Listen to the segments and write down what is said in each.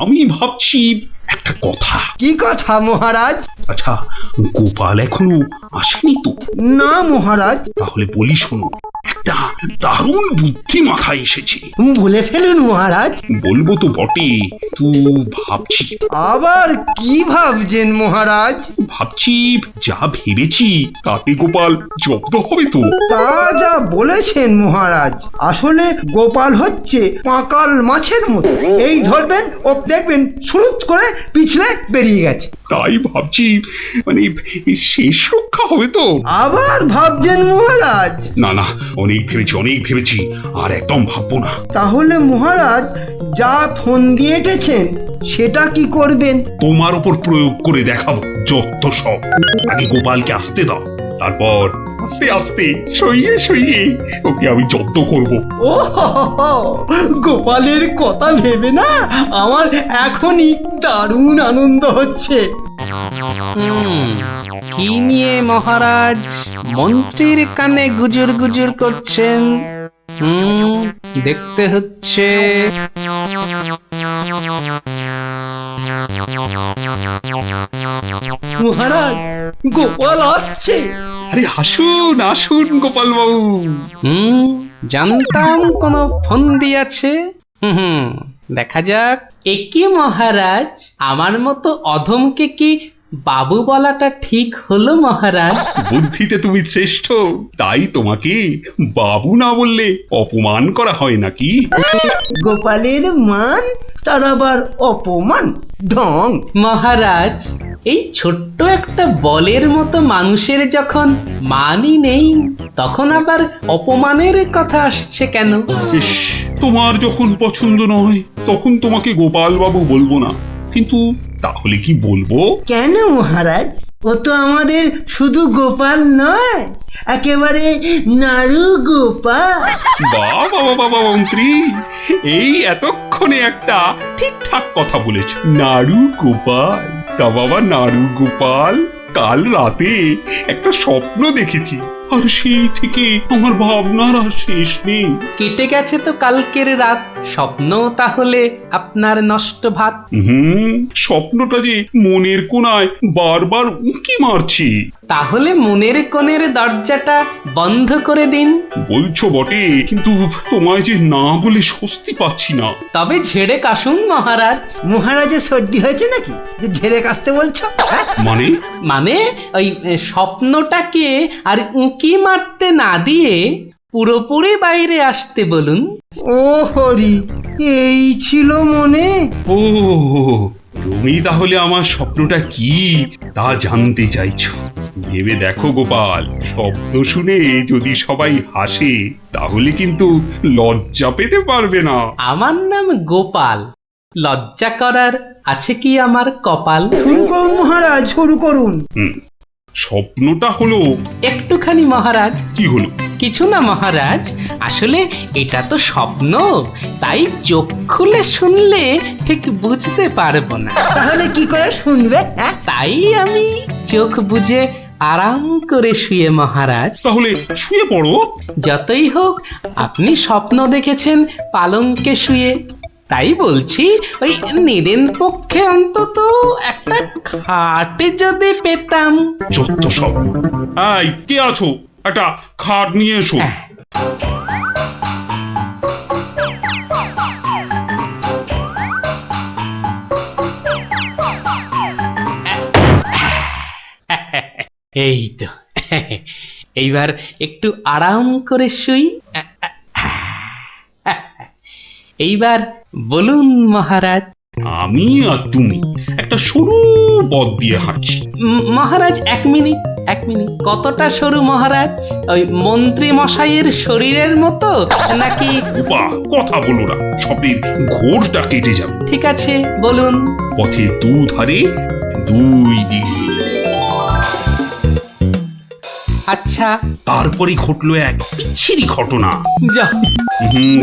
আমি ভাবছি একটা কথা। কি কথা মহারাজ? আচ্ছা, গোপাল এখনো আসেনি তো? না মহারাজ। তাহলে বলি শোনো, একটা দারুণ বুদ্ধি মাথায় এসেছে। বলে ফেলুন মহারাজ। বলবো তো বটে, তো ভাবছি। আবার কি ভাবছেন মহারাজ? ভাবছি যা ভেবেছি তাতে গোপাল জব্দ হবে তো? তা যা বলেছেন মহারাজ, আসলে গোপাল হচ্ছে পাঁকাল মাছের মতো। এই ধরবেন ও দেখবেন সুরুত করে পিছলে বেরিয়ে গেছে। তাই ভাবছি, মানে শেষ রক্ষা হবে তো? আবার ভাবছেন মহারাজ? না না, অনেক ভেবেছি, আর একদম ভাববো না। তাহলে মহারাজ যা ফোন দিয়ে এঁটেছেন সেটা কি করবেন? তোমার উপর প্রয়োগ করে দেখাবো যত সব। আগে গোপালকে আসতে দাও, তারপর আস্তে আস্তে সইয়ে ওকে আমি জব্দ করব। ও গোপালের কথা ভেবে না আমার এখনই দারুণ আনন্দ হচ্ছে। কি নিয়ে মহারাজ মন্ত্রীর কানে গুজুর গুজুর করছেন? দেখতে হচ্ছে। মহারাজ গোপাল আসছে। আরে আসুন গোপাল বাবু। জানতাম কোন ফোন দিয়েছে। দেখা যাক। একি মহারাজ, আমার মতো অধমকে কি বাবু বলাটা ঠিক হলো মহারাজ? বুদ্ধিতে তুমি শ্রেষ্ঠ, তাই তোমাকে বাবু না বললে অপমান করা হয় নাকি? গোপালের মান তার আবার অপমান, ঢং। মহারাজ, এই ছোট্ট একটা বলের মতো মানুষের যখন মানই নেই, তখন আবার অপমানের কথা আসছে কেন? ইস, তোমার যখন পছন্দ নয় তখন তোমাকে গোপাল বাবু বলবো না, কিন্তু তাহলে কি বলবো? কেন মহারাজ? ও তো আমাদের শুধু গোপাল নয়, একেবারে নাড়ু গোপাল। বাবা মন্ত্রী, এই এতক্ষণে একটা ঠিকঠাক কথা বলেছ। নাড়ু গোপাল, তা বাবা নাড়ু গোপাল, কাল রাতে একটা স্বপ্ন দেখেছি, আর সেই থেকে আমার ভাবনার আর শেষ নেই। কেটে গেছে তো কালকের রাত, স্বপ্ন তাহলে আপনার নষ্ট ভাত। স্বপ্নটা যে মনের কোণায় বারবার উঁকি মারছি। তাহলে মনের কোণের দরজাটা বন্ধ করে দিন। বলছো বটে, কিন্তু তোমায় যে না বলে স্বস্তি পাচ্ছি না। তবে ঝেড়ে কাশুন মহারাজ। মহারাজের সর্দি হয়েছে নাকি যে ঝেড়ে কাশতে বলছো? মানে ওই স্বপ্নটাকে আর উঁকি মারতে না দিয়ে পুরোপুরি বাইরে আসতে বলুন। ও হরি, এই ছিল মনে? ও, তুমি তাহলে আমার স্বপ্নটা কি তা জানতে চাইছো? ভেবে দেখো গোপাল, শব্দ শুনে যদি সবাই হাসে তাহলে কিন্তু লজ্জা পেতে পারবে না। আমার নাম গোপাল, লজ্জা করার আছে কি আমার কপাল? শুরু করুন মহারাজ, শুরু করুন। স্বপ্নটা হলো। একটুখানি মহারাজ। কি হলো? কিছু না মহারাজ, আসলে এটা তো স্বপ্ন, তাই চোখ খুলে শুনলে ঠিক বুঝতে পারবো না। তাহলে কি করে শুনবে? তাই আমি চোখ বুজে আরাম করে শুয়ে মহারাজ। তাহলে শুয়ে পড়ো। যতই হোক আপনি স্বপ্ন দেখেছেন পালঙ্কে শুয়ে, তাই বলছি ওই নিদেন পক্ষে অন্তত একটা খাটে যদি পেতাম। যত সব। এই, কে আছো? একটা খাট নিয়ে এসো। এই তো, এইবার একটু আরাম করে শুই। এইবার বলুন মহারাজ। আমি আর তুমি একটা সরু পথ দিয়ে হাঁটছি। মহারাজ এক মিনিট। কতটা সরু মহারাজ? ওই মন্ত্রী মশাইয়ের শরীরের মতো নাকি? কথা বলো না, স্বপ্নের ঘোরটা কেটে যাবে। ঠিক আছে, বলুন। পথের দুধারে দুই দিকে। আচ্ছা। তারপরে ঘটলো এক বিচ্ছিরি ঘটনা। যা।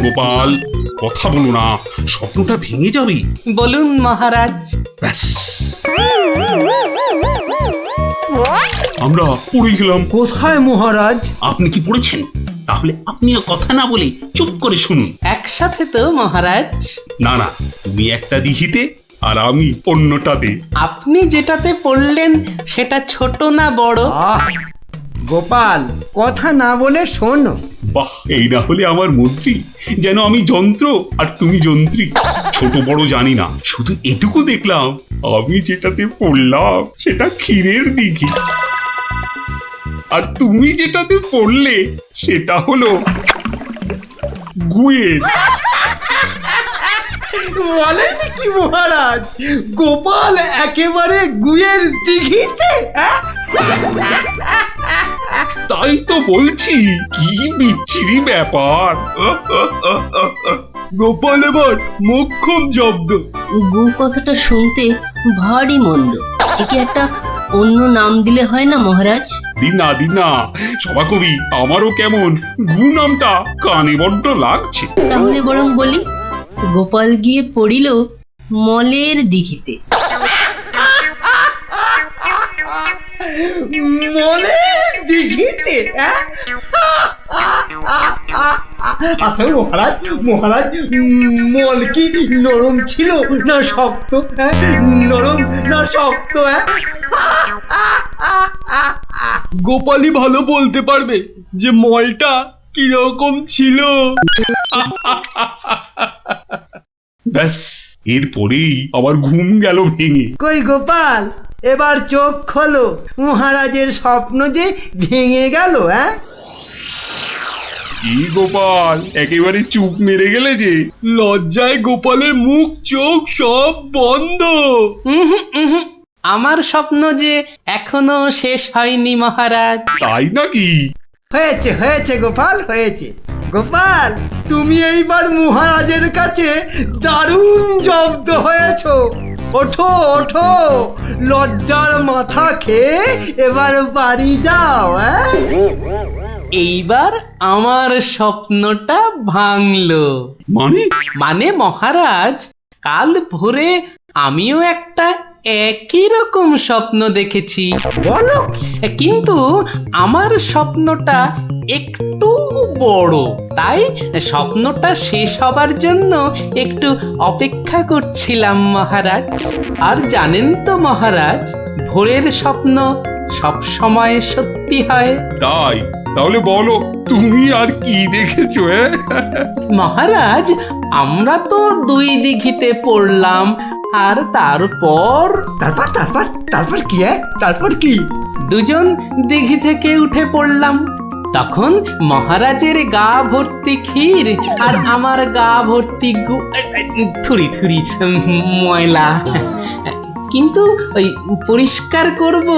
গোপাল, কথা বলো না, স্বপ্নটা ভেঙে যাবে। বলুন মহারাজ। ব্যাস, আমরা পড়ে গেলাম। কোথায় মহারাজ? আপনি কি পড়েছেন? তাহলে আপনিও কথা না বলে চুপ করে শুনুন। একসাথে তো মহারাজ? না, তুমি একটা দিঘিতে আর আমি অন্যটাতে। আপনি যেটাতে পড়লেন সেটা ছোট না বড়? আহ গোপাল, কথা না বলে শোনো। বাহ, এই না হলে আমার মন্ত্রী, যেন আমি যন্ত্র আর তুমি যন্ত্রী। ছোট বড় জানি না, শুধু এটুকু দেখলাম আমি যেটাতে পড়লাম সেটা ক্ষীরের দিঘি, আর তুমি যেটাতে পড়লে সেটা হলো গুয়ের। বলেন কি মহারাজ, গোপাল একেবারে গুয়ের দিঘিতে? তাই তো বলছি, কি বিচ্ছিরি ব্যাপার। গোপাল এবার মোক্ষম জব্দ। গু কথাটা শুনতে ভারী মন্দ। একে একটা অন্য নাম দিলে হয় না মহারাজ? দিন না সভাকবি, আমারও কেমন গু নামটা কানে বড্ড লাগছে। তাহলে বরং বলি, গোপাল গিয়ে পড়িল মলের দিঘিতে। মনে দিঘিতে? আচ্ছা মহারাজ, মহারাজ, মল কি নরম ছিল না শক্ত? নরম না শক্ত? গোপালই ভালো বলতে পারবে যে মলটা কিরকম ছিল। ব্যাস, এরপরেই আবার ঘুম গেল ভেঙে। কই গোপাল, এবার চোখ খোলো, মহারাজের স্বপ্ন যে ভেঙে গেল। কি গোপাল, একেবারে চুপ মেরে গেলে যে। লজ্জায় গোপালের মুখ চোখ সব বন্ধ। উহুম, উহুম। আমার স্বপ্ন যে এখনো শেষ হয়নি মহারাজ। তাই নাকি? হয়েছে হয়েছে গোপাল, হয়েছে। গোপাল, তুমি এইবার মহারাজের কাছে দারুণ জব্দ হয়েছো। ওঠো ওঠো, লজ্জার মাথা খেয়ে এবার বাড়ি যাও। এইবার আমার স্বপ্নটা ভাঙলো। মানে? মানে মহারাজ, কাল ভোরে আমিও একটা একই রকম স্বপ্ন দেখেছি, বলো। কিন্তু আমার স্বপ্নটা একটু বড়। তাই স্বপ্নটা শেষ হবার জন্য একটু অপেক্ষা করছিলাম মহারাজ। আর জানেন তো মহারাজ, ভোরের স্বপ্ন সব সময় সত্যি হয়। তাই? তাহলে বলো, তুমি আর কি দেখেছো? মহারাজ, আমরা তো দুই দিঘিতে পড়লাম, আর তারপর তারপর তারপর তারপর কি? তারপর কি? দুজন দিঘি থেকে উঠে পড়লাম। তখন মহারাজের গা ভর্তি ক্ষীর আর আমার গা ভর্তি থুরি থুরি ময়লা। কিন্তু ওই পরিষ্কার করব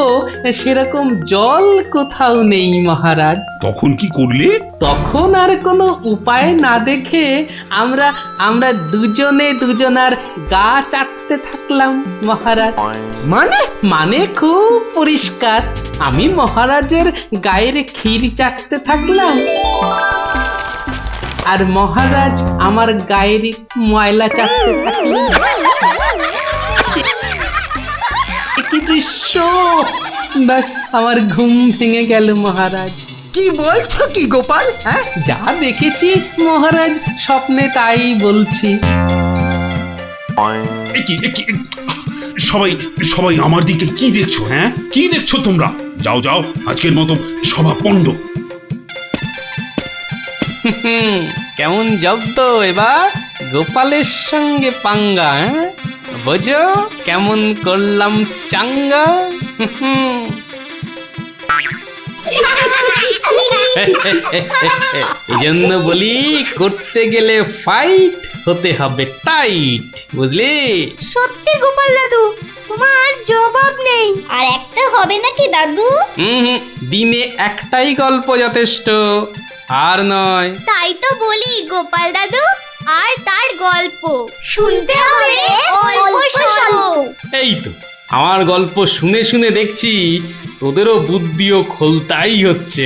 সেরকম জল কোথাও নেই মহারাজ। তখন কি করলে? তখন আর কোনো উপায় না দেখে আমরা আমরা দুজনে দুজনার গা চাটতে থাকলাম মহারাজ। মানে? মানে খুব পরিষ্কার। আমি মহারাজের গায়ের ক্ষীর চাটতে থাকলাম, আর মহারাজ আমার গায়ের ময়লা চাটতে থাকলেন। কি দৃশ্য! ব্যাস, আমার ঘুম ভেঙে গেল মহারাজ। কি বলছো কি গোপাল? যা দেখেছি মহারাজ, স্বপ্নে তাই বলছি। সবাই সবাই আমার দিকে কি দেখছো? কি দেখছো তোমরা? যাও যাও, আজকের মতো সভা পণ্ড। কেমন জব্দ এবার গোপালের সঙ্গে পাঙ্গা? বোঝো কেমন করলাম চাঙ্গা? এই জন্য বলি, করতে গেলে ফাইট হতে হবে টাইট, বুঝলি? সত্যি গোপাল দাদু, তোমার জবাব নেই। আর একটা হবে নাকি দাদু? দিনে একটাই গল্প যথেষ্ট, আর নয়। তাই তো বলি গোপাল দাদু, আর তার গল্প শুনতে হবে অল্প শোনো। এই তো, আমার গল্প শুনে শুনে দেখছি তোদেরও বুদ্ধিও খোলতাই হচ্ছে।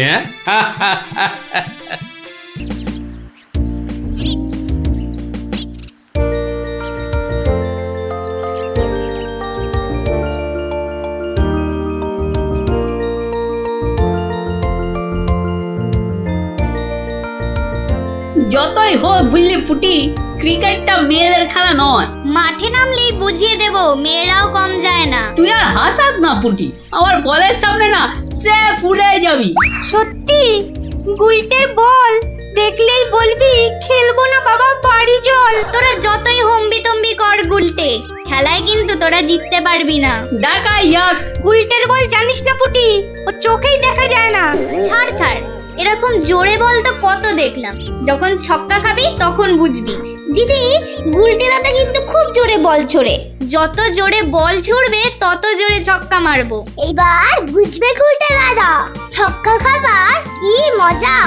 যতই হোক বুঝলি পুটি, ক্রিকেটটা মেয়েদের খেলা নয়। মাঠে নামলেই বুঝিয়ে দেব, মেয়েরাও কম যায় না। তুই আর হাসাস না পুটি, আমার বলের সামনে না সে উড়ে যাবি। সত্যি গুলটের বল দেখলেই বলবি খেলবো না বাবা, বাড়ি চল। তোরা যতই হম্বি তম্বি কর গুলটে, খেলায় কিন্তু তোরা জিততে পারবি না। দেখা ইয়াক। গুলটের বল জানিস না পুটি, ও চোখেই দেখা যায় না। ছাড় ছাড়, এরকম জোরে বল তো কত দেখলাম। যখন ছক্কা খাবি তখন বুঝবি। দিদি, গুলটে দাদা কিন্তু খুব জোরে বল ছোড়ে। যত জোরে বল ছুড়বে তত জোরে ছক্কা মারবো। এবার বুঝবে গুলটে দাদা, ছক্কা খাবার কি মজা।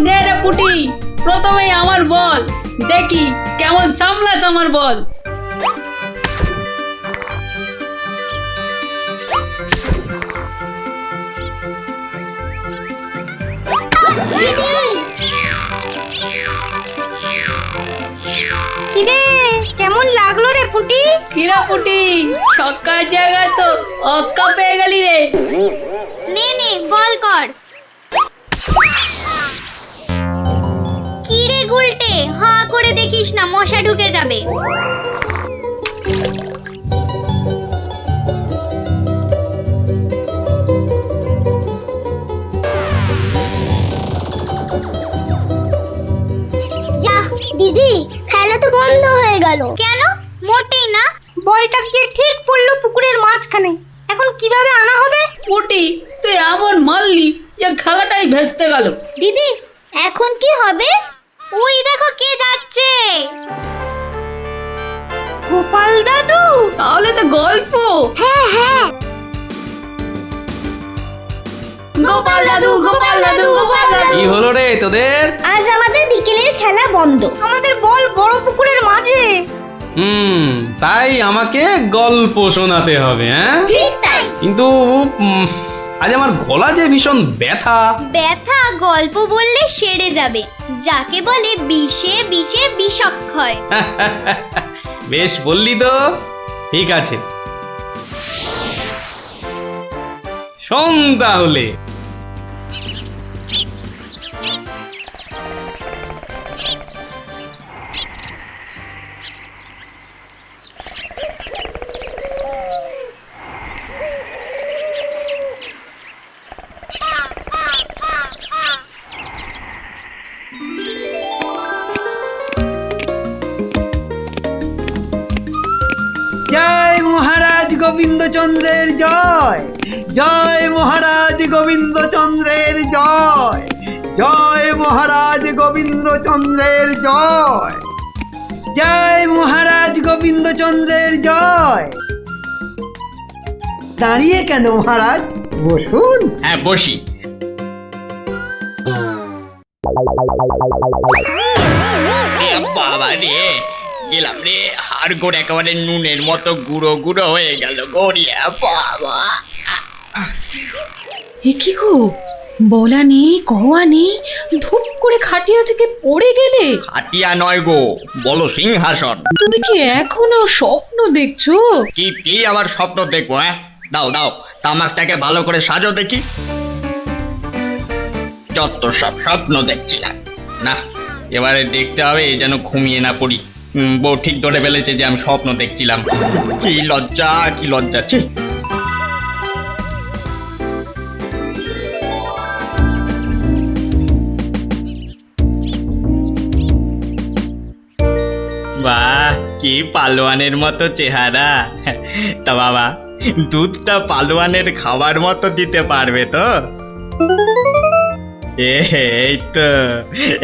নে রে পুটি, প্রথমেই আমার বল, দেখি কেমন সামলাস আমার বল। কিরে, কেমন লাগলো রে পুটি? কিরা পুটি, ছক্কার জায়গায় তো অক্কা পেয়ে গেলি রে। নে নে বল কর। কিরে গুলটে, হাঁ করে দেখিস না, মশা ঢুকে যাবে। যা দিদি, খেলা তো বন্ধ হয়ে গেল। কেন? মোটেই না, বলটা গিয়ে ঠিক পড়লো পুকুরের মাঝখানে। এখন কিভাবে আনা হবে? পুটি, তুই এমন মারলি যে খেলাটাই ভেস্তে গেল। দিদি, এখন কি হবে? ওই দেখো কে যাচ্ছে। গোপাল দাদু। তাহলে তো গল্প। হ্যাঁ হ্যাঁ, গোপাল দাদু, গোপাল দাদু, গোপাল দাদু। কি হলো রে তোদের? আজ আমাদের বিকেলের খেলা বন্ধ। আমাদের বল বড় পুকুরের মাঝে। তাই আমাকে গল্প শোনাতে হবে, হ্যাঁ? ঠিক তাই। কিন্তু আজ আমার গলা যে ভীষণ ব্যথা। ব্যথা গল্প বললে সেরে যাবে, যাকে বলে বিষে বিষে বিষক্ষয়। বেশ বললি তো, ঠিক আছে, শোন তাহলে। জয় মহারাজ গোবিন্দচন্দ্রের জয়, জয় মহারাজ গোবিন্দচন্দ্রের জয়, জয় মহারাজ গোবিন্দচন্দ্রের জয়, জয় মহারাজ গোবিন্দচন্দ্রের জয়। দাঁড়িয়ে কেন মহারাজ, বসুন। হ্যাঁ বসি। বাবা রে, গেলাম রে, হাড় গোড় একেবারে নুনের মতো গুঁড়ো গুঁড়ো হয়ে গেল গড়িয়া। বাবা, এ কি গো, বলা নেই কওয়া নেই, ধুপ করে খাটিয়া থেকে পড়ে গেলে। হাতিয়া নয় গো, বলো সিংহাসন। তুমি কি এখনো স্বপ্ন দেখছো? কি আবার স্বপ্ন দেখবো? হ্যাঁ দাও দাও, তামাকটাকে ভালো করে সাজো দেখি। যত সব স্বপ্ন দেখছিলাম, না এবারে দেখতে হবে যেন ঘুমিয়ে না পড়ি। বউ ঠিক ধরে ফেলেছে যে আমি স্বপ্ন দেখছিলাম। কি লজ্জা, কি লজ্জা। ছি। বাহ, কি পালোয়ানের মতো চেহারা। তা বাবা, দুধটা পালোয়ানের খাবার মতো দিতে পারবে তো?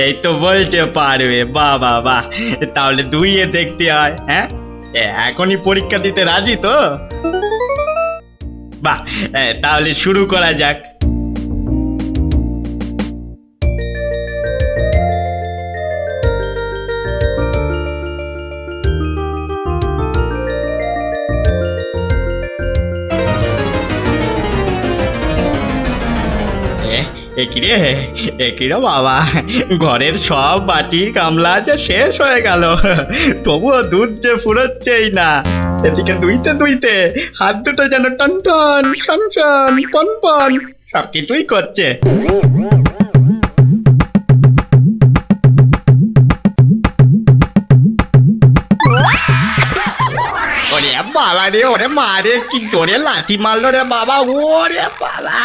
এই তো বলছে পারবে। বাহ বাহ বাহ, তাহলে দুইয়ে দেখতে হয়। হ্যাঁ, এখনই পরীক্ষা দিতে রাজি তো? বাহ, তাহলে শুরু করা যাক। একিরে বাবা, ঘরের সব বাটি গামলা যে শেষ হয়ে গেল, তবুও দুধ যে ফুরোচ্ছেই না। এদিকে দুইতে দুইতে হাত দুটো যেন টন টন টন টন পন পন সব কিছুই করছে। ওরে বাবা রে, ওরে মা রে, কি জোরে লাথি মারলো রে বাবা, ওরে বাবা।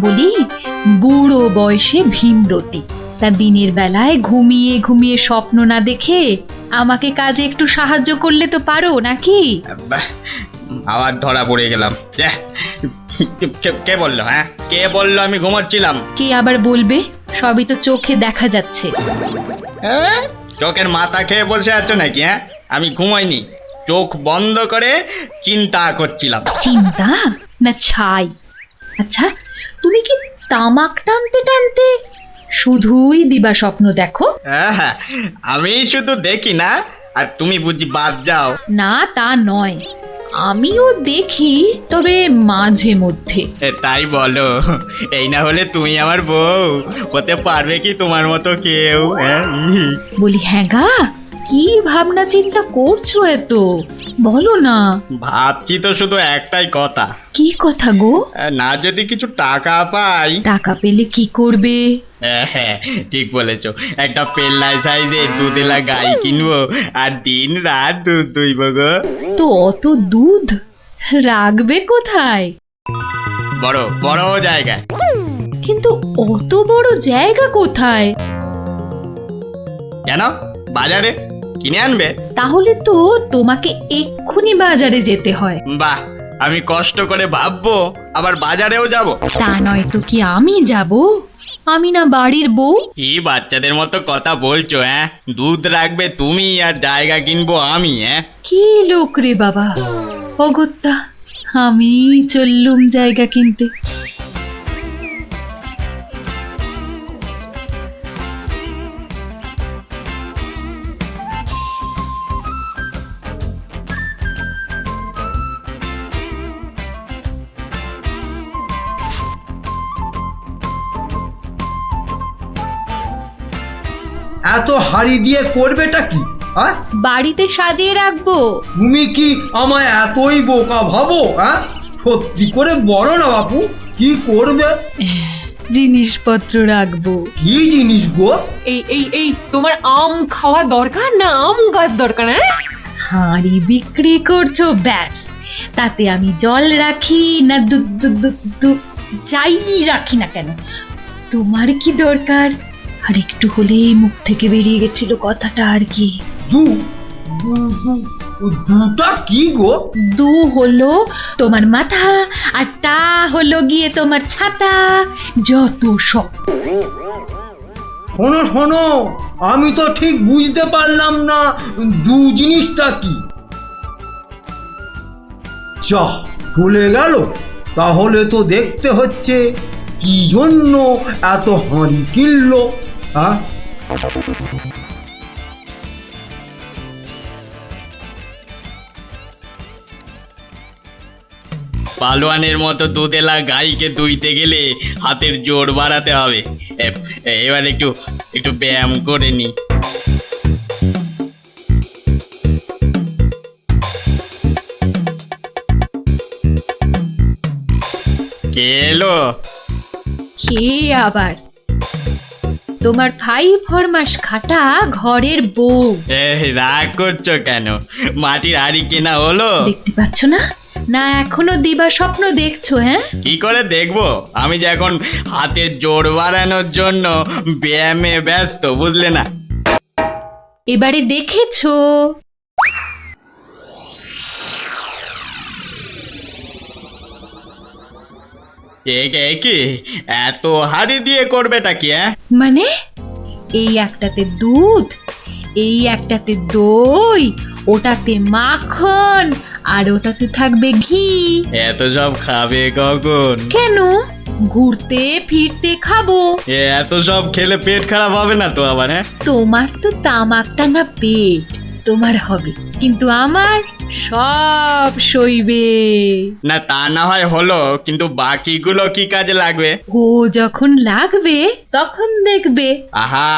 বলি বুড়ো বয়সে ভীমরতি, তা দিনের বেলায় ঘুমিয়ে ঘুমিয়ে স্বপ্ন না দেখে আমাকে কাজে একটু সাহায্য করলে তো পারো নাকি? বাহ, আবার ধরা পড়ে গেলাম। কে বললো? হ্যাঁ, কে বললো আমি ঘুমাচ্ছিলাম? কে আবার বলবে? সবই তো চোখে দেখা যাচ্ছে। হ্যাঁ, চোখের মাথা খেয়ে বসে আছো নাকি? হ্যাঁ, আমি ঘুমাইনি, চোখ বন্ধ করে চিন্তা করছিলাম। চিন্তা না ছাই? আচ্ছা, তুমি কি তামাক টানতে টানতে শুধুই দিবা স্বপ্ন দেখো? হ্যাঁ, আমি শুধু দেখি না, আর তুমি বুঝি বাদ যাও? না তা নয়, আমিও দেখি, তবে মাঝে মধ্যে। তাই বলো? এই না হলে তুমি আমার বউ হতে পারবে কি তোমার মতো কেউ? হ্যাঁ, বলি হ্যাঁ গা, কি ভাবনা চিন্তা করছো এত, বলো না। ভাবছি তো শুধু একটাই কথা। কি কথা গো? না যদি কিছু টাকা পাই। টাকা পেলে কি করবে? হ্যাঁ, ঠিক বলেছো, একটা পেল্লাই সাইজের দুধেলা গাই কিনবো আর দিন রাত দুধ দুইব গো। তো অত দুধ রাখবে কোথায়? বড় বড় জায়গায়। কিন্তু অত বড় জায়গা কোথায়? কেন, বাজারে কিনে আনবে? তাহলে তো তোমাকে এক্ষুনি বাজারে যেতে হয়। বাহ, আমি কষ্ট করে ভাববো আবার বাজারেও যাব? তা নয় তো কি আমি যাব? আমি না বাড়ির বউ? কি বাচ্চাদের মতো কথা বলছো? হ্যাঁ, দুধ রাখবে তুমি আর জায়গা কিনবো আমি? হ্যাঁ, কি লোক রে বাবা, অগত্যা আমি চললুম জায়গা কিনতে। এত হাড়ি দিয়ে করবেটা কি? হ্যাঁ, বাড়িতে সাজিয়ে রাখবো। তুমি কি আমায় এতই বোকা ভাবো? হ্যাঁ, সত্যি করে বলো না বাপু, কি করবে? জিনিসপত্র রাখবো। কি জিনিস গো? এই এই এই তোমার আম খাওয়া দরকার না আম গাছ দরকার? হ্যাঁ, হাঁড়ি বিক্রি করছো ব্যাস, তাতে আমি জল রাখি না দুধ দুধ দুধ দুধ যাই রাখি না কেন, তোমার কি দরকার? আর একটু হলেই মুখ থেকে বেরিয়ে গেছিল কথাটা আর কি। দুটা কি গো? দু হলো তোমার মাথা, আর টা হলো গিয়ে তোমার ছাতা, যত সব। শোনো শোনো, আমি তো ঠিক বুঝতে পারলাম না দু জিনিসটা কি। যা চলে গেল, তাহলে তো দেখতে হচ্ছে কি জন্য এত হাঁড়ি কিনলো। হ্যাঁ, পালোয়ানের মতো দুধেলা গাইকে দুইতে গেলে হাতের জোর বাড়াতে হবে। এবার একটু একটু ব্যায়াম করে নি। কে এলো? কে আবার? তোমার 5 ফরমাস খাটা ঘরের বউ। রাগ করছো কেন? মাটির হাড়ি কেনা হলো? দেখতে পাচ্ছ না? না এখনো দিবা স্বপ্ন দেখছো? হ্যাঁ, কি করে দেখবো? আমি যে এখন হাতের জোর বাড়ানোর জন্য ব্যায়ামে ব্যস্ত, বুঝলে না? এবারে দেখেছো? কি এত হাড়ি দিয়ে করবেটা কি? মানে এই একটাতে দুধ, এই একটাতে দই, ওটাতে মাখন, আর ওটাতে থাকবে ঘি। এত সব খাবে কখন? কেন, ঘুরতে ফিরতে খাবো। এত সব খেলে পেট খারাপ হবে না তো আবার? হ্যাঁ, তোমার তো তামাক টানা পেট, তোমার হবে, কিন্তু আমার সব সইবে। না তা না হয় হলো, কিন্তু বাকিগুলো কি কাজে লাগবে? ও যখন লাগবে তখন দেখবে। আহা,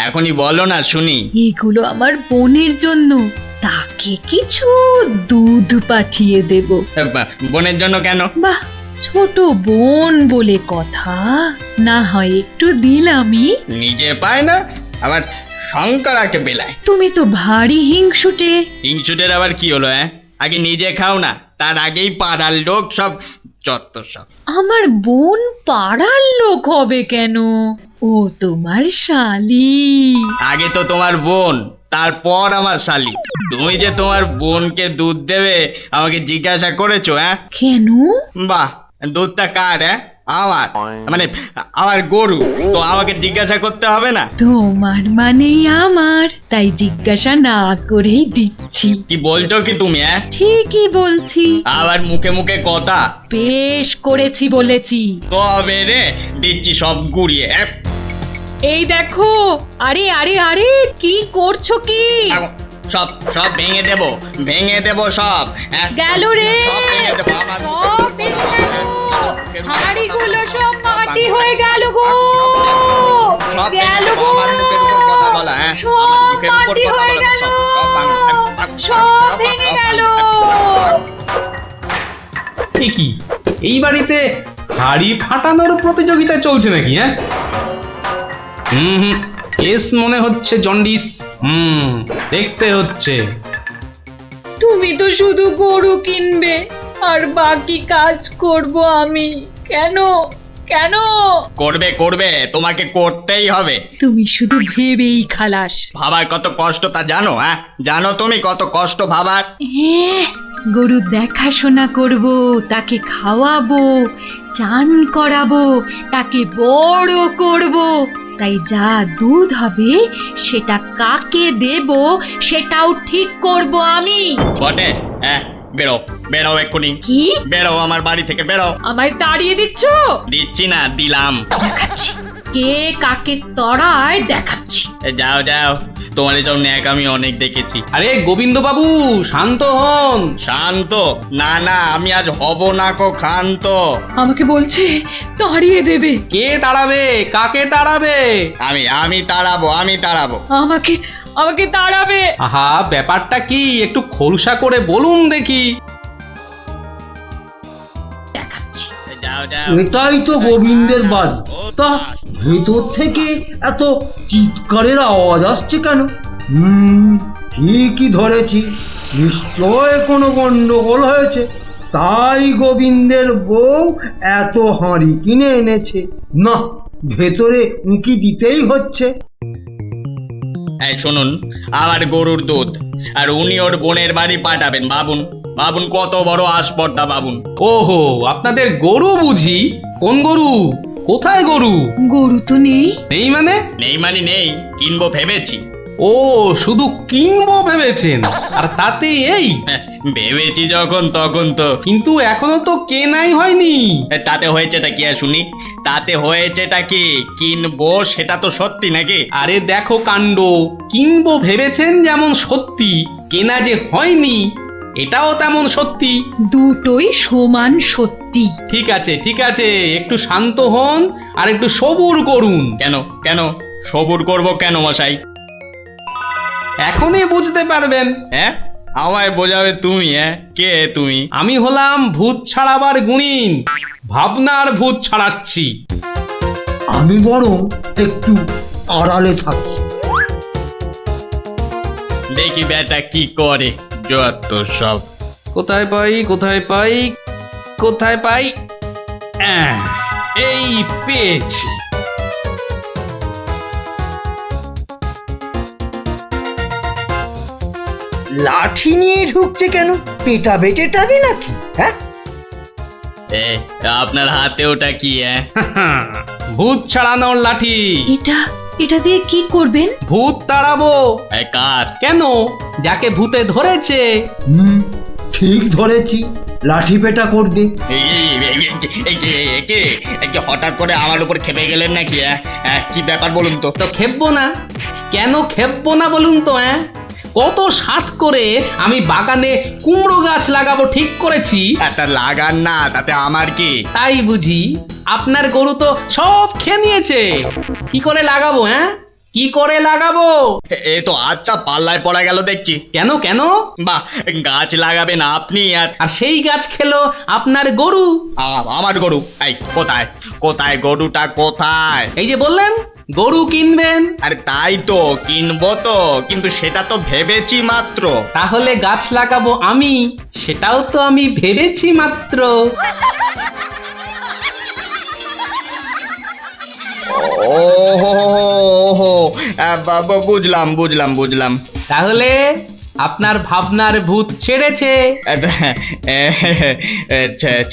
এখনই বলো না শুনি। এগুলো আমার বোনের জন্য, তাকে কিছু দুধ পাঠিয়ে দেব। বোনের জন্য কেন? বাহ, ছোট বোন বলে কথা, না হয় একটু দিলামই। নিজে পায় না, আবার শঙ্করাকে বেলায়। তুমি তো ভারী হিংসুটে। হিংসুটের আবার কি হলো? আগে নিজে খাও না, তার আগেই পাড়ার লোক সব যত সব। আমার বোন পাড়ার লোক হবে কেন? ও তোমার শালি। আগে তো তোমার বোন, তারপর আমার শালি। তুমি যে তোমার বোনকে দুধ দেবে আমাকে জিজ্ঞাসা করেছো? কেন? বাহ, দুধটা কার? আমার, মানে আমার গরু, তো আমাকে জিজ্ঞাসা করতে হবে না? তোমার মানেই আমার, তাই জিজ্ঞাসা না করেই দিচ্ছি। কি বলছো কি তুমি? ঠিকই বলছি। আবার মুখে মুখে কথা। বেশ করেছি বলেছি। তবে রে দিচ্ছি সব গুড়িয়ে। এই দেখো, আরে আরে আরে, কি করছো কি? সব সব ভেঙে দেবো, ভেঙে দেবো সব। গেল রে, সব ভেঙে দেবো, আমার সব ভেঙে গেল। হাঁড়িগুলো সব মাটি হয়ে গেল গো, সব গেল গো, আমার মুখের উপর কথা বলা। সব মাটি হয়ে গেল, সব ভেঙে গেল। কি এই বাড়িতে হাড়ি ফাটানোর প্রতিযোগিতা চলছে নাকি? হুম, কেস মনে হচ্ছে জন্ডিস। দেখতে হচ্ছে। তুমি তো শুধু গরু কিনবে আর বাকি কাজ করব আমি। কেন কেন? করবে করবে, তোমাকে করতেই হবে। তুমি শুধু ভেবেই খালাস। ভাবার কত কষ্ট তা জানো? জানো তুমি কত কষ্ট ভাবার? গরু দেখাশোনা করব, তাকে খাওয়াবো, চান করাবো, তাকে বড় করব, তাই যা দুধ হবে সেটা কাকে দেব সেটাও ঠিক করব আমি। বটে? বেরো বেরো এক্ষুনি। কি? বেরো আমার বাড়ি থেকে, বেরো। আমায় তাড়িয়ে দিচ্ছ? দিচ্ছি না, দিলাম। দেখাচ্ছি কে কাকে তড়ায়, দেখাচ্ছি। যাও যাও, তোমার এসব ন্যাক আমি অনেক দেখেছি। আরে গোবিন্দ বাবু, শান্ত হন। শান্ত? না না, আমি আজ হব না কো ক্ষান্ত। আমাকে বলছে তাড়িয়ে দেবে। কে তাড়াবে? কাকে তাড়াবে? আমি তাড়াবো, আমি তাড়াবো। আমাকে আমাকে তাড়াবে। আহা, ব্যাপারটা কি একটু খোলসা করে বলুন দেখি। দেখাচ্ছি। যাও যাও। এটাই তো গোবিন্দের বাড়ি। তা ভেতর থেকে এত চিৎকারের আওয়াজ আসছে কেন? ঠিকই ধরেছি, নিশ্চয় কোনো গন্ডগোল হয়েছে, তাই গোবিন্দের বউ এত হাঁড়ি কিনে এনেছে। না, ভেতরে উঁকি দিতেই হচ্ছে। এই শুনুন, আমার গরুর দুধ, আর উনি ওর বোনের বাড়ি পাঠাবেন। ভাবুন ভাবুন, কত বড় আসপর্দা ভাবুন। ওহো, আপনাদের গরু বুঝি? কোন গরু? কোথায় গরু? গরু তো নেই। নেই মানে? নেই মানে নেই, কিনবো ভেবেছি। ও, শুধু কিনবো ভেবেছেন? আর তাতে এই? ভেবেছি যখন তখন তো। কিন্তু এখনো তো কেনাই হয়নি। তাতে হয়েছেটা কি শুনি? তাতে হয়েছেটা কি? কিনবো সেটা তো সত্যি নাকি? আরে দেখো কাণ্ড, কিনবো ভেবেছেন যেমন সত্যি, কেনা যে হয়নি এটাও তেমন সত্যি। দুটোই সমান সত্যি। ঠিক আছে ঠিক আছে, একটু শান্ত হন আর একটু সবুর করুন। কেন কেন সবুর করব কেন মশাই? এখনই বুঝতে পারবেন। আমায় বোঝাবে তুমি? কে তুমি? আমি হলাম ভূত ছাড়াবার গুণিন, ভাবনার ভূত ছাড়াচ্ছি। আমি বরং একটু আড়ালে থাকি। দেখি বেটা কি করে, যত সব। কোথায় পাই কোথায় পাই কোথায় পাই? এই পেয়েছি। লাঠি নিয়ে ঢুকছে কেন? পেটাবে টেটাবে নাকি? আপনার হাতে ওটা কি? ভূত ছাড়ানোর লাঠি। এটা দিয়ে কি করবেন? ভূত তাড়াবো। কার? কেন, যাকে ভূতে ধরেছে। ঠিক ধরেছি, লাঠি পেটা করবে। হঠাৎ করে আমার উপর খেপে গেলেন নাকি? কি ব্যাপার বলুন তো? তো খেপবো না? কেন খেপবো না বলুন তো? কত সাত করে আমি বাগানে কুমড়ো গাছ লাগাবো ঠিক করেছি। একটা লাগান না, তাতে আমার কি? তাই বুঝি আপনার গরু তো সব খেয়ে নিয়েছে। কি করে লাগাবো? হ্যাঁ, কি করে লাগাবো? এ তো আচ্ছা পাল্লায় পড়া গেল দেখছি। কেন কেন? বাহ, গাছ লাগাবেন আপনি আর আর সেই গাছ খেলো আপনার গরু। আমার গরু? এই কোথায় কোথায় গরুটা কোথায়? এই যে বললেন গরু কিনবেন। আরে তাই তো কিনবো তো, কিন্তু সেটা তো ভেবেছি মাত্র। তাহলে গাছ লাগাবো আমি, সেটাও তো আমি ভেবেছি মাত্র। ওহো, বুঝলাম বুঝলাম বুঝলাম। তাহলে আপনার ভাবনার ভূত ছেড়েছে।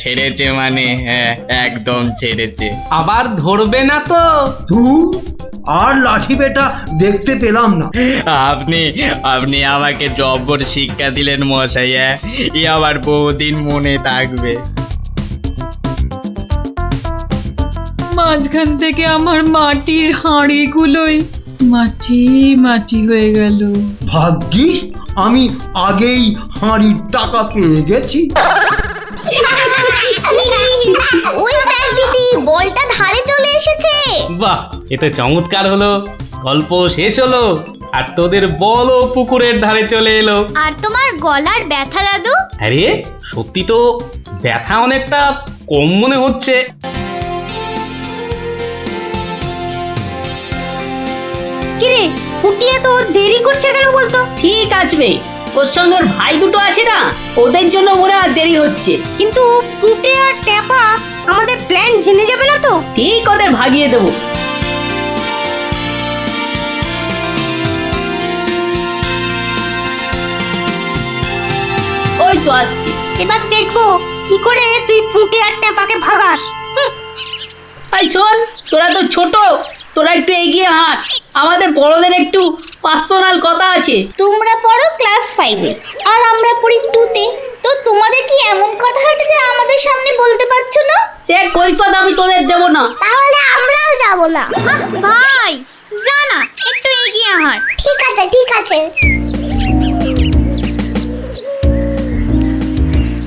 ছেড়েছে মানে? একদম ছেড়েছে। আবার ধরবে না তো? তুই আর লাঠি বেটা দেখতে পেলাম না। আপনি আপনি আমাকে জব্বর শিক্ষা দিলেন মশাই। এ আবার বহুদিন মনে থাকবে। মাঝখান থেকে আমার মাটির হাঁড়িগুলোই মাটি মাটি হয়ে গেল। ভাগ্যিস আমি আগেই হাঁড়ির টাকা পেয়ে গেছি। ওই দেখ দিদি, বলটা ধারে চলে এসেছে। বাহ, এটা চমৎকার হলো। গল্প শেষ হলো আর তোদের বলও পুকুরের ধারে চলে এলো। আর তোমার গলার ব্যথা দাদু? আরে সত্যি তো ব্যথা অনেকটা কম মনে হচ্ছে। কিরে, ফুটিয়ে তো দেরি করছে কেন বলতো? ঠিক আসবে, ওর সঙ্গে ওর ভাই দুটো আছে না, ওদের জন্য মনে আর দেরি হচ্ছে। কিন্তু ফুটে আর ট্যাপা আমাদের প্ল্যান জেনে যাবে না তো? ঠিক ওদের ভাগিয়ে দেবো। ওই তো আসছে। এবার দেখবো কি করে তুই ফুটে আর ট্যাপাকে ভাগাস। এই শোন, তোরা তো ছোট, তোরা একটু এগিয়ে হাঁট, আমাদের বড়দের একটু পার্সোনাল কথা আছে। তোমরা পড়ো ক্লাস 5-এ আর আমরা পড়ি 2-তে, তো তোমাদের কি এমন কথা আছে যে আমাদের সামনে বলতে পারছো না? সে কৈফত আমি তোদের দেবো না। তাহলে আমরাও যাব না। ভাই যা না, একটু এগিয়ে হাঁট। ঠিক আছে ঠিক আছে।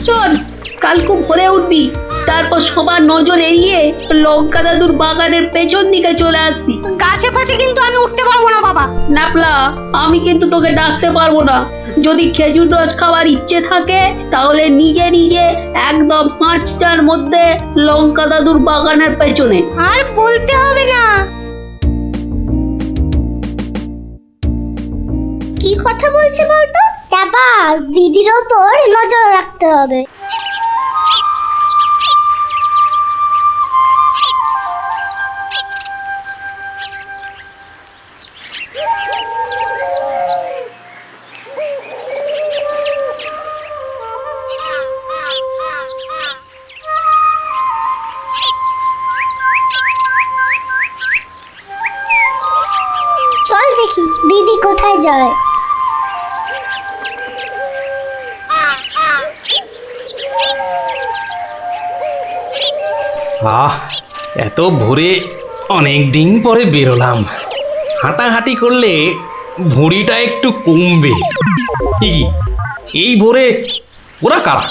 শোন, কাল খুব ভোরে উঠবি, তারপর সবার নজর এড়িয়ে লঙ্কা দাদুর বাগানের পেছন দিকে চলে আসবি। গাছে ফাছে কিন্তু আমি উঠতে পারবো না বাবা। নাপলা, আমি কিন্তু তোকে ডাকতে পারবো না। যদি খেজুর রস খাওয়ার ইচ্ছে থাকে তাহলে নিজে নিজে একদম 5টার মধ্যে লঙ্কা দাদুর বাগানের পেছনে। আর বলতে হবে না। কি কথা বলছে বলতো? ট্যাপা, দিদির ওপর নজর রাখতে হবে। চল দেখি দিদি কোথায় যায়। আহ, এত ভোরে অনেক দিন পরে বেরোলাম। হাঁটাহাঁটি করলে ভুঁড়িটা একটু কমবে। কি এই ভোরে ওরা কারা?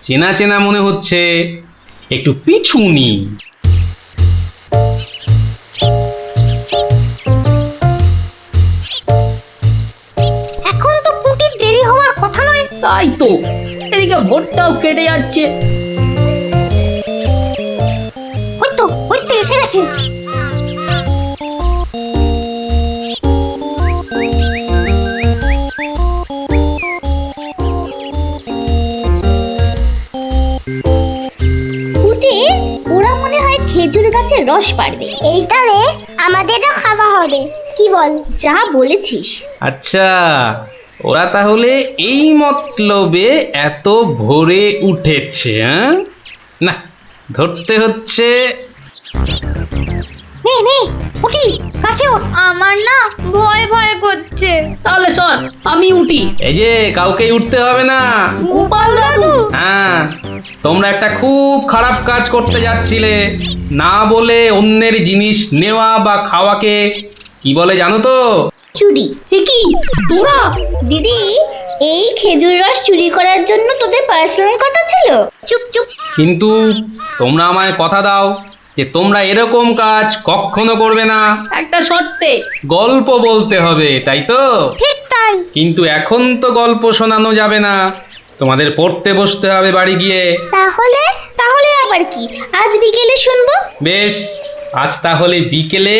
চেনা চেনা মনে হচ্ছে, একটু পিছু নি। এখন তো পুটির দেরি হওয়ার কথা নয়। তাই তো, এদিকে ভোটটাও কেটে যাচ্ছে। ওই তো এসে গেছে। পুটি, ওরা মনে হয় খেজুর গাছের রস পাড়বে। এইটালে আমাদেরও খাওয়া হবে। কি বল? যা বলেছিস। আচ্ছা, ওরা তাহলে এই মতলবে এত ভোরে উঠেছে। হ্যাঁ, না ধরতে হচ্ছে। নে নে পুটি, কাছে ওঠ। আমার না ভয় ভয় করছে। তাহলে শোন, আমি উঠি। এই যে কাউকে উঠতে হবে না। গোপাল দাদু, হ্যাঁ, তোমরা একটা খুব খারাপ কাজ করতে যাচ্ছিলে। না বলে অন্যের জিনিস নেওয়া বা খাওয়াকে কি বলে জানো তো? চুরি। এ কি তোরা? দিদি, এই খেজুর রস চুরি করার জন্য তোদের পার্সোনাল কথা ছিল? চুপ চুপ। কিন্তু তোমরা আমায় কথা দাও যে তোমরা এরকম কাজ কখনো করবে না। একটা শর্তে। গল্প বলতে হবে, তাই তো? ঠিক তাই। কিন্তু এখন তো গল্প শোনানো যাবে না, তোমাদের পড়তে বসতে হবে বাড়ি গিয়ে। তাহলে তাহলে আবার কি, আজ বিকেলে শুনবো? বেশ, আজ তাহলে বিকেলে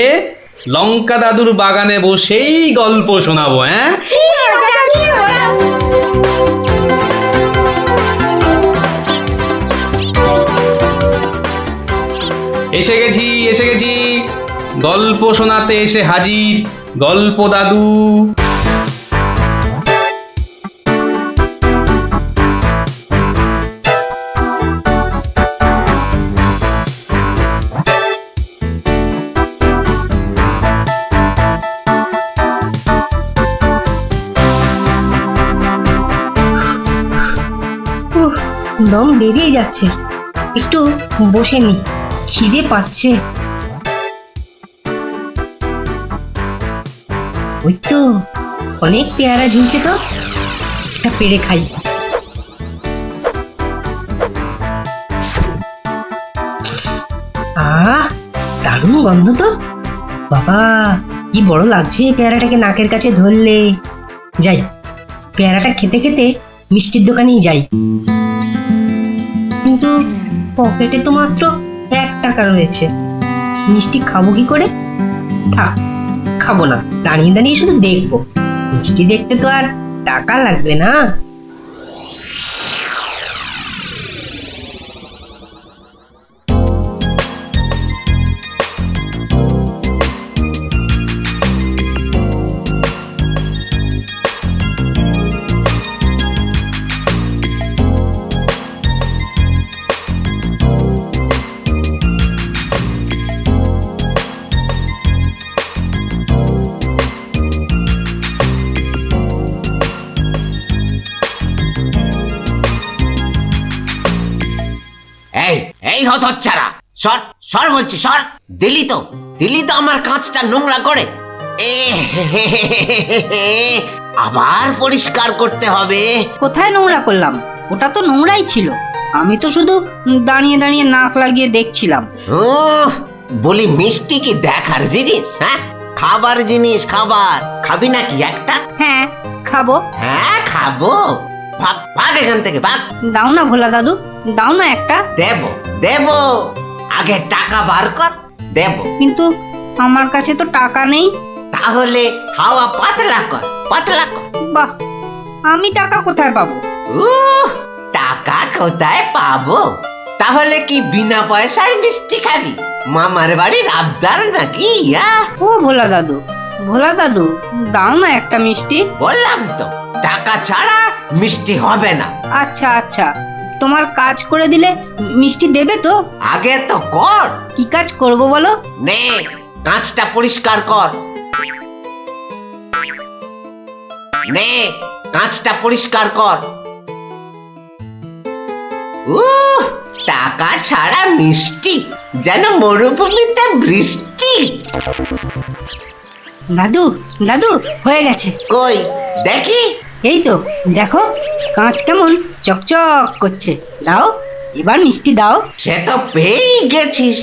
লঙ্কা দাদুর বাগানে বসেই গল্প শোনাবো। হ্যাঁ, কি মজা, কি মজা। এসে গেছি এসে গেছি, গল্প শোনাতে এসে হাজির গল্প দাদু। দম বেরিয়ে যাচ্ছে, একটু বসে নি, খিদে পাচ্ছে। ওই তো অনেক পেয়ারা ঝুলছে, তো একটা পেড়ে খাই। দারুণ গন্ধ তো, বাবা কি বড় লাগছে পেয়ারাটাকে নাকের কাছে ধরলে। যাই, পেয়ারাটা খেতে খেতে মিষ্টির দোকানেই যাই। কিন্তু পকেটে তো মাত্র 1 টাকা রয়েছে, মিষ্টি খাবো কি করে? থাক, খাবো না, দাঁড়িয়ে দাঁড়িয়ে শুধু দেখবো। মিষ্টি দেখতে তো আর টাকা লাগবে না। এই এই হতচ্ছাড়া, সর সর বলছি, সর। দিলি তো আমার কাঁচটা নোংরা করে। আবার পরিষ্কার করতে হবে। কোথায় নোংরা করলাম? ওটা তো নোংরাই ছিল। আমি তো শুধু দাঁড়িয়ে দাঁড়িয়ে নাক লাগিয়ে দেখছিলাম। বলি, মিষ্টি কি দেখার জিনিস? হ্যাঁ, খাবার জিনিস। খাবার খাবি নাকি একটা? হ্যাঁ খাবো। হ্যাঁ খাবো, ভাগ ভাগ এখান থেকে, ভাগ। দাও না ভোলা দাদু, দাও না একটা। দেব, আগে টাকা বার কর, দেব। কিন্তু আমার কাছে তো টাকা নেই। তাহলে হাওয়া পাতলা কর, পাতলা কর। বাহ, আমি টাকা কোথায় পাবো? টাকা কোথায় পাবো? তাহলে কি বিনা পয়সার মিষ্টি খাবি? মামার বাড়ির আবদার নাকি? ও ভোলা দাদু, ভোলা দাদু, দাও না একটা মিষ্টি। বললাম তো, টাকা ছাড়া মিষ্টি হবে না। আচ্ছা আচ্ছা, তোমার কাজ করে দিলে মিষ্টি দেবে তো? আগে তো কর। কি কাজ করব বলো? নে, কাঁচটা পরিষ্কার কর। নে, কাঁচটা পরিষ্কার কর। টাকা ছাড়া মিষ্টি যেন মরুভূমিতে বৃষ্টি। দাদু দাদু, হয়ে গেছে। কই দেখি। এই তো দেখো, কাঁচ কেমন চকচক করছে। দাও, এবার মিষ্টি দাও। সে তো পেয়েই গেছিস।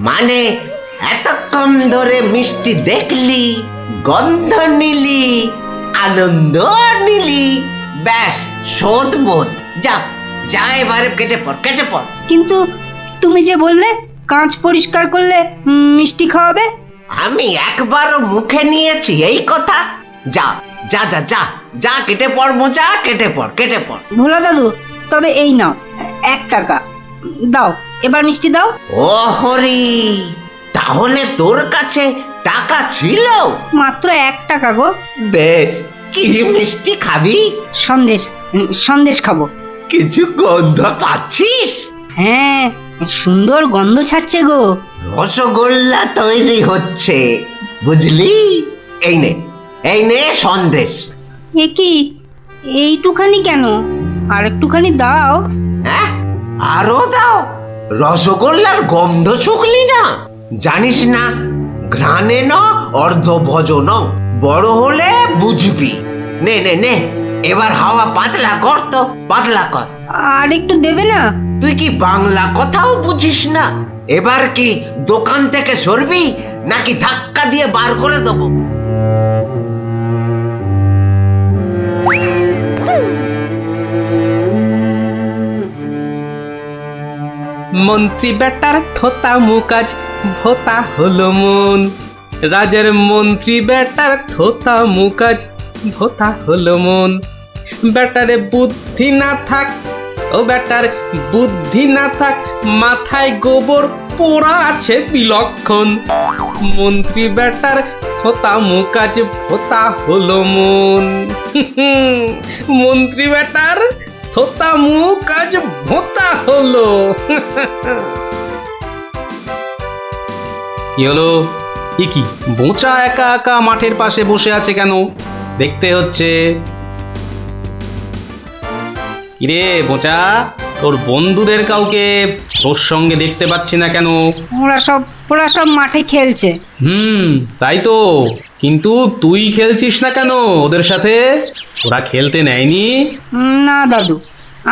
মানে এতক্ষণ ধরে মিষ্টি দেখলি, গন্ধ নিলি, আনন্দ নিলি, ব্যাস শোধ বোধ। যা যা, এবারে কেটে পড়, কেটে পড়। কিন্তু তুমি যে বললে কাঁচ পরিষ্কার করলে মিষ্টি খাওয়াবে। আমি একবারও মুখে নিয়েছি এই কথা? যা যা যা যা যা, কেটে পড় মোচা, কেটে পড়, কেটে পড়। ভোলা দাদু, তবে এই নাও 1 টাকা, দাও এবার মিষ্টি দাও। ও হরি, তাহলে তোর কাছে টাকা ছিল? মাত্র 1 টাকা গো। বেশ, কি মিষ্টি খাবি? সন্দেশ খাবো। কিছু গন্ধ পাচ্ছিস? হ্যাঁ, সুন্দর গন্ধ ছাড়ছে গো। রসগোল্লা তৈরি হচ্ছে, বুঝলি? এই নে সন্দেশ। এ কি, এইটুখানি কেন? আর একটুখানি দাও। হ্যাঁ, আরো দাও। রসগোল্লার গন্ধ শুকলি না? জানিস না, ঘ্রাণে ন অর্ধ ভজন, বড় হলে বুঝবি। নে নে নে, এবার হাওয়া পাতলা কর তো, পাতলা কর। আর একটু দেবে না? তুই কি বাংলা কথাও বুঝিস না? এবার কি দোকান থেকে সরবি নাকি ধাক্কা দিয়ে বার করে দেবো? মন্ত্রী বেটার থোতা মুকাজ ভোতা হলো মন, রাজার মন্ত্রী বেটার থোতা মুকাজ ভোতা হলো মন। বেটারে বুদ্ধি না থাক, ও বেটার বুদ্ধি না থাক, মাথায় গোবর পোড়া আছে বিলক্ষণ। মন্ত্রী বেটার থোতা মুকাজ ভোতা হলো মন। মন্ত্রী বেটার থোতা মুখ আজ ভোতা হলো। কি হলো? কি বোঁচা একা একা মাঠের পাশে বসে আছে কেন? দেখতে হচ্ছে। কিরে বোঁচা, তোর বন্ধুদের কাউকে তোর সঙ্গে দেখতে পাচ্ছি না কেন? ওরা সব মাঠে খেলছে। তাই তো, কিন্তু তুই খেলছিস না কেন ওদের সাথে? ওরা খেলতে নেয়নি? না দাদু,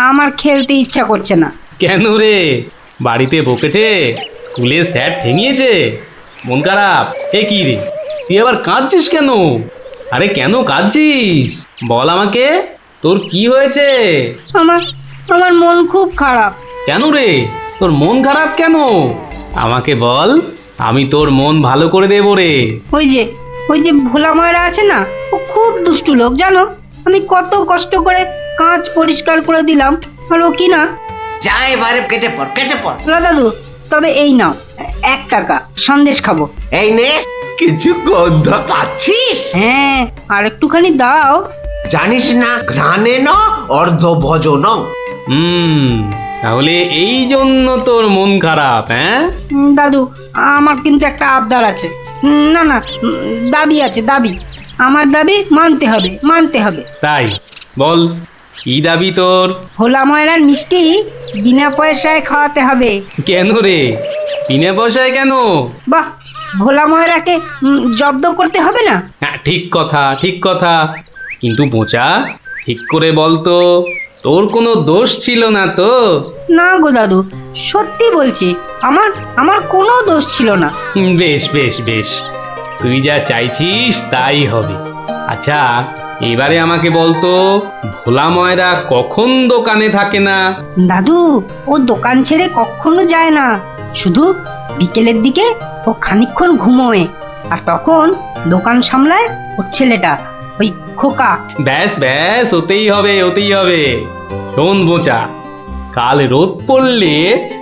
আমার খেলতে ইচ্ছা করছে না। কেন রে? বাড়িতে বকেছে? স্কুলে স্যার ঠেঙিয়েছে? মন খারাপ? এ কি রে, তুই আবার কাঁদছিস কেন? আরে কেন কাঁদছিস বল আমাকে, তোর কি হয়েছে? আমার মন খুব খারাপ। কেন রে, তোর মন খারাপ কেন? আমাকে বল, আমি তোর মন ভালো করে দেবো রে। ওই যে ভোলা ময়রা আছে না, ও খুব দুষ্টু লোক জানো। আমি কত কষ্ট করে কাঁচ পরিষ্কার করে দিলাম, আর ও কি না। যা এবারে কেটে পড়, কেটে পড়। দাদু, তবে এই নাও 1 টাকা, সন্দেশ খাবো। এই নে, কিছু গন্ধ পাচ্ছিস? হ্যাঁ, আর একটুখানি দাও। জানিস না, ঘ্রাণে ন অর্ধ ভজন। তাহলে এই জন্য তোর মন খারাপ? হ্যাঁ দাদু, আমার কিন্তু একটা আবদার আছে। না, দাবি আছে, দাবি। আমার দাবি মানতে হবে। তাই বল, কি দাবি তোর? ভোলা ময়রার মিষ্টি বিনা পয়সায় খাওয়াতে হবে। কেন রে, বিনা পয়সায় কেন? বাহ, ভোলা ময়রাকে জব্দ করতে হবে না? হ্যাঁ, ঠিক কথা। কিন্তু বোঁচা, ঠিক করে বল তো, তোর কোনো দোষ ছিল না তো? না গো দাদু, সত্যি বলছি, আমার কোনো দোষ ছিল না। বেশ, তুই যা চাইছিস তাই হবে। আচ্ছা, এবারে আমাকে বলতো, ভোলা ময়রা কখন দোকানে থাকে না? দাদু, ও দোকান ছেড়ে কখনো যায় না। শুধু বিকেলের দিকে ও খানিকক্ষণ ঘুমোয়, আর তখন দোকান সামলায় ওর ছেলেটা, ওই খোকা। ব্যাস, ওতেই হবে। শোন বোঁচা, কাল রোদ পড়লে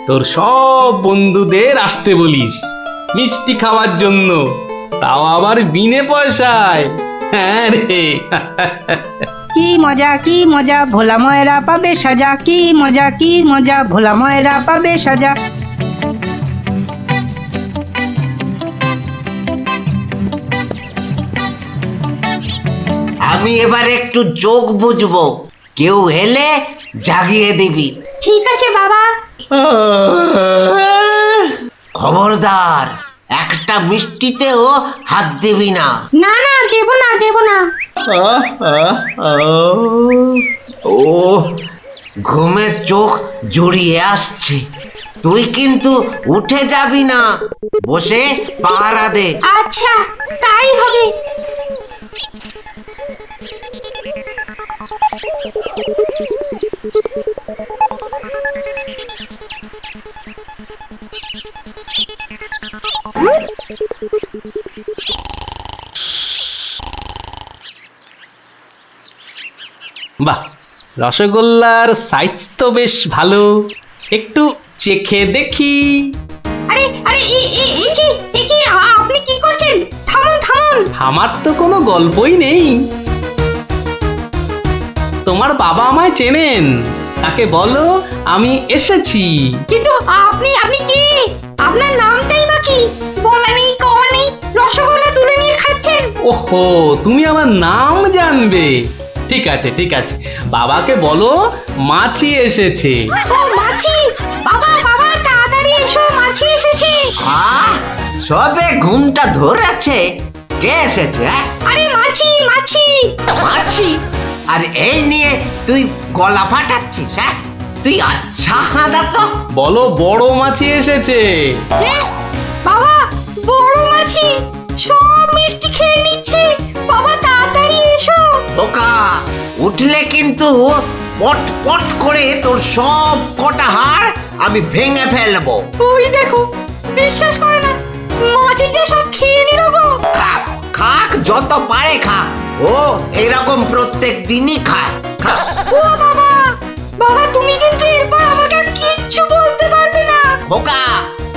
তোর সব বন্ধুদের আসতে বলিস মিষ্টি খাওয়ার জন্য, তাও আবার বিনে পয়সায়। হ্যাঁ রে। কি মজা, ভোলা ময়রা পাবে সাজা। কি মজা, ভোলা ময়রা পাবে সাজা। আমি এবার একটু যোগ বুঝবো, কেউ এলে জাগিয়ে দিবি। ঠিক আছে বাবা। খবরদার, একটা মিষ্টিতেও হাত দিবি না। না, দেব না। ও, ঘুমের চোখ জুড়িয়ে আসছে। তুই কিন্তু উঠে যাবি না, বসে পাহারা দে। আচ্ছা, তাই হবে। বাহ, রসগোল্লার সাইজ তো বেশ ভালো, একটু চেখে দেখি। আরে আপনি কি করছেন? থামুন। আমার তো কোনো গল্পই নেই। তোমার বাবা আমায় চেনেন, তাকে বলো আমি এসেছি। কিন্তু আপনি কি? আপনার নামটাই বা কি? বলা নেই, কওয়া নেই, রসগোল্লা তুলে নিয়ে খাচ্ছেন। ওহো, তুমি আমার নাম জানবে? ঠিক আছে, বাবাকে বলো মাছি এসেছে। ও মাছি, সবে ঘুমটা ধরেছে। কে এসেছে? আরে মাছি মাছি। মাছি? আর এই নিয়ে তুই গলা ফাটাচ্ছিস? হ্যাঁ, তুই আচ্ছা হাঁদা তো। বলো বড় মাছি এসেছে। বাবা, বড় মাছি সব মিষ্টি খেয়ে নিচ্ছে। বাবা তাড়াতাড়ি এসো। বোকা, উঠলে কিন্তু পট পট করে তোর সব কটা হাড় আমি ভেঙে ফেলবো। ওই দেখো, বিশ্বাস করে না, মাছি যে সব খেয়ে নিল গো। খাক খাক, যত পারে খাক। ও এরকম প্রত্যেক দিনই খায়। খাক। ও বাবা, বাবা তুমি কিন্তু এরপর আমাকে আর কিচ্ছু বলতে পারবে না। বোকা,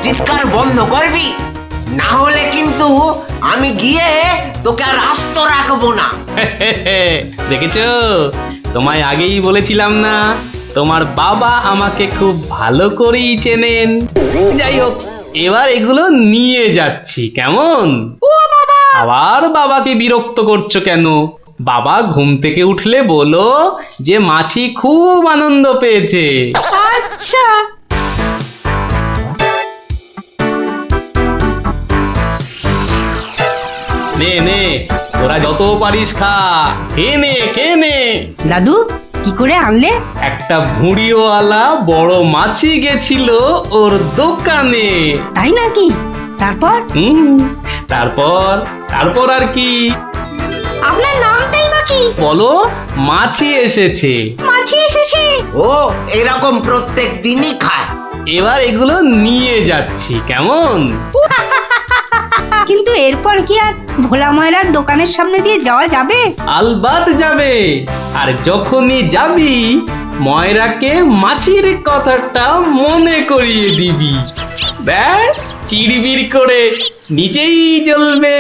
চিৎকার বন্ধ করবি, না হলে কিন্তু আমি গিয়ে তোকে আর আস্ত রাখবো না। দেখেছো, তোমায় আগেই বলেছিলাম না, তোমার বাবা আমাকে খুব ভালো করেই চেনেন। যাই হোক, এবার এগুলো নিয়ে যাচ্ছি, কেমন? আবার বাবাকে বিরক্ত করছো কেন? বাবা ঘুম থেকে উঠলে বলো যে মাছি খুব আনন্দ পেয়েছে। আচ্ছা। নে নে, ওরা যত পারিস খা, খেয়ে নে খেয়ে নে। দাদু, কি করে আনলে? একটা ভুঁড়িওয়ালা বড় মাছি গেছিল ওর দোকানে। তাই নাকি? তারপর? তারপর তারপর আর কি? আপনার নামটাই বা কি? বলো, মাছি এসেছে। মাছি এসেছে? ও এরকম প্রত্যেক দিনই খায়। এবার এগুলো নিয়ে যাচ্ছি, কেমন? কিন্তু এরপর কি আর ভোলা ময়রার দোকানের সামনে দিয়ে যাওয়া যাবে? আলবাত যাবে। আর যখনই যাবি, ময়রাকে মাছির কথাটা মনে করিয়ে দিবি। ব্যাস, চিড়বিড় করে নিজেই জ্বলবে।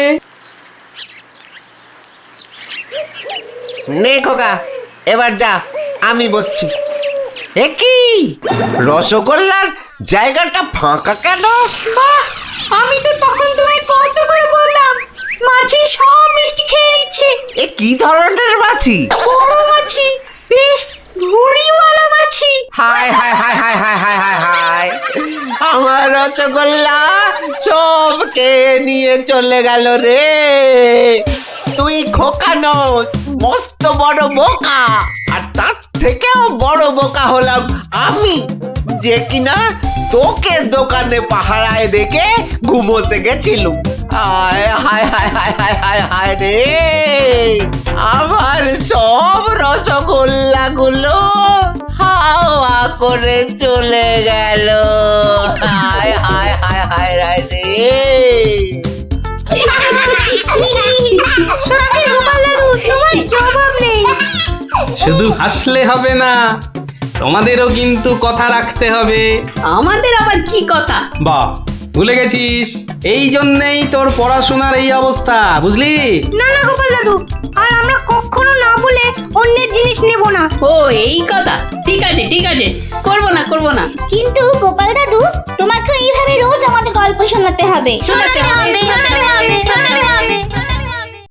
নে খোকা, এবার যা, আমি বসছি। এ কি, রসগোল্লার জায়গাটা ফাঁকা কেন? বাহ, আমি তো তখন তোমায় কত করে বললাম মাছি সব মিষ্টি খেয়ে নিচ্ছে। এ কি ধরনের মাছি? বড় মাছি, বেশ ভুঁড়িওয়ালা মাছি। হায় হায় হায় হায় হায় হায় হায় হায়, আমার রসগোল্লা সব কে নিয়ে চলে গেল রে। তুই খোকা নস, মস্ত বড় বোকা। আর তার থেকেও বড় বোকা হলাম আমি, যে কিনা তোকে দোকানে পাহারায় রেখে ঘুমোতে গেছিলুম। হায় হায় হায় হায় হায় হায় হায় রে, আমার সব রসগোল্লা গুলো হাওয়া করে চলে গেল। হায় হায় হায় হায় হায় রে। সত্যি গোপাল দাদু, তোমার জবাব নেই। শুধু হাসলে হবে না, তোমাদেরও কিন্তু কথা রাখতে হবে। আমাদের আবার কি কথা? বাহ, ভুলে গেছিস? এই জন্যেই তোর পড়াশোনার এই অবস্থা, বুঝলি? না না গোপাল দাদু, আর আমরা কখনো না বলে অন্যের জিনিস নেব না। ও এই কথা, ঠিক আছে ঠিক আছে, করবো না করবো না। কিন্তু গোপাল দাদু, তোমাকে এইভাবে রোজ আমাদের গল্প শোনাতে হবে। শোনাতে হবে, শোনাতে হবে, শোনাতে হবে।